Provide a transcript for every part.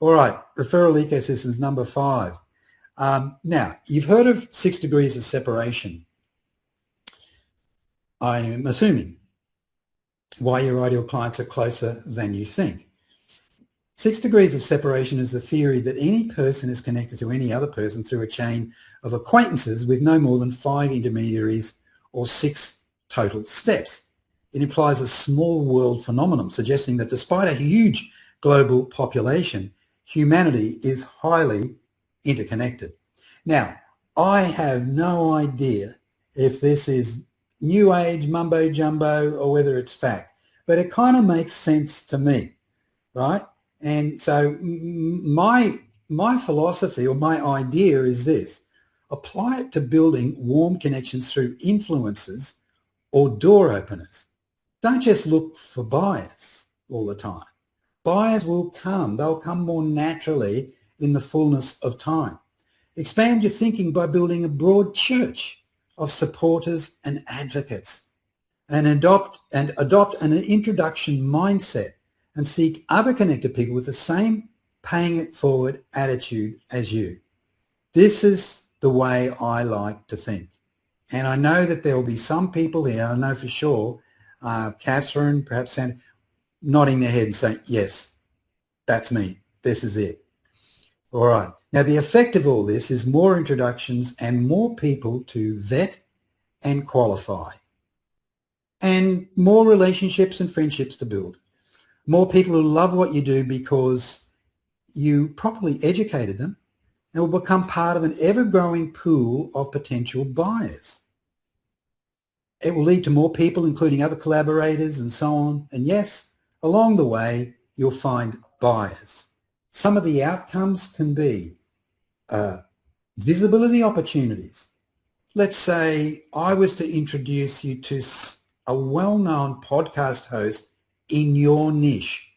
All right, referral ecosystems number 5. Now, you've heard of 6 degrees of separation, I'm assuming, why your ideal clients are closer than you think. 6 degrees of separation is the theory that any person is connected to any other person through a chain of acquaintances with no more than 5 intermediaries or 6 total steps. It implies a small world phenomenon, suggesting that despite a huge global population, humanity is highly interconnected. Now, I have no idea if this is new age mumbo jumbo or whether it's fact, but it kind of makes sense to me, right? And so my philosophy or my idea is this: apply it to building warm connections through influencers or door openers. Don't just look for buyers all the time. Buyers will come. They'll come more naturally in the fullness of time. Expand your thinking by building a broad church of supporters and advocates, and adopt an introduction mindset and seek other connected people with the same paying it forward attitude as you. This is the way I like to think. And I know that there will be some people here, I know for sure, Catherine, perhaps Sandra, nodding their head and saying, yes, that's me. This is it. All right. Now, the effect of all this is more introductions and more people to vet and qualify, and more relationships and friendships to build. More people who love what you do because you properly educated them and will become part of an ever-growing pool of potential buyers. It will lead to more people, including other collaborators and so on. And yes, along the way, you'll find buyers. Some of the outcomes can be visibility opportunities. Let's say I was to introduce you to a well-known podcast host in your niche,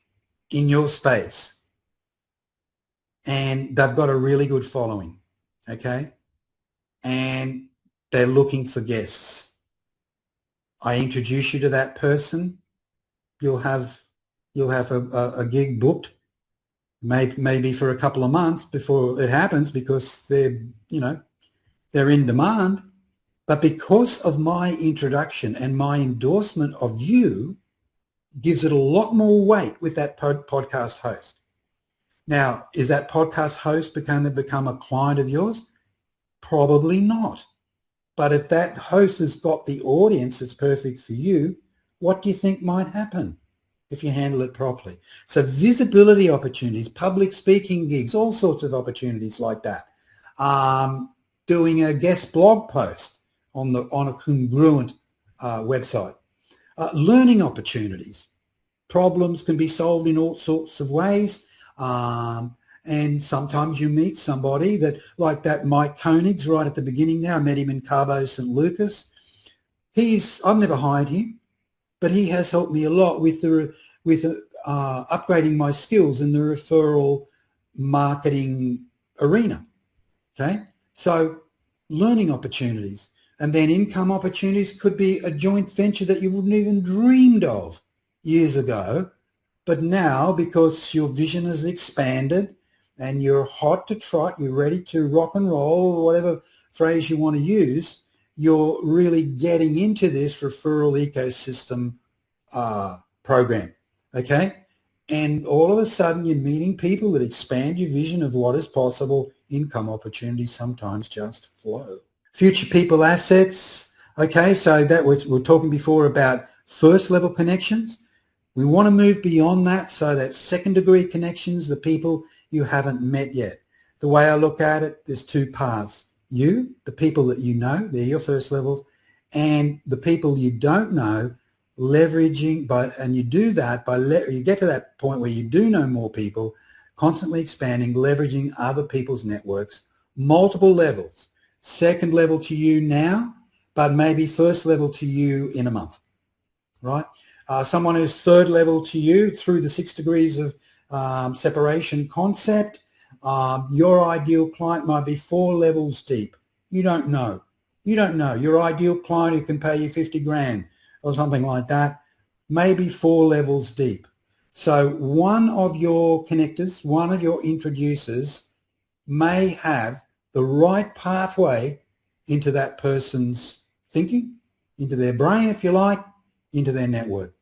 in your space, and they've got a really good following, okay? And they're looking for guests. I introduce you to that person, you'll have a gig booked, maybe for a couple of months before it happens because they're in demand. But because of my introduction and my endorsement of you, gives it a lot more weight with that podcast host. Now, is that podcast host going to become a client of yours? Probably not. But if that host has got the audience that's perfect for you, what do you think might happen if you handle it properly? So visibility opportunities, public speaking gigs, all sorts of opportunities like that. Doing a guest blog post on a congruent website. Learning opportunities. Problems can be solved in all sorts of ways. And sometimes you meet somebody that, like that Mike Koenigs right at the beginning there, I met him in Cabo St. Lucas. I've never hired him, but he has helped me a lot with upgrading my skills in the referral marketing arena. Okay, so learning opportunities. And then income opportunities could be a joint venture that you wouldn't even dreamed of years ago. But now, because your vision has expanded and you're hot to trot, you're ready to rock and roll, or whatever phrase you want to use, you're really getting into this referral ecosystem program, okay? And all of a sudden you're meeting people that expand your vision of what is possible. Income opportunities sometimes just flow. Future people assets, okay, so that we're talking before about first level connections. We want to move beyond that, so that second degree connections, the people you haven't met yet. The way I look at it, there's 2 paths. You, the people that you know, they're your first levels, and the people you don't know, leveraging and you do that you get to that point where you do know more people, constantly expanding, leveraging other people's networks, multiple levels. Second level to you now, but maybe first level to you in a month, right? Someone who's third level to you through the 6 degrees of separation concept, your ideal client might be 4 levels deep. You don't know. Your ideal client who can pay you 50 grand or something like that, maybe 4 levels deep. So one of your connectors, one of your introducers may have the right pathway into that person's thinking, into their brain, if you like, into their network.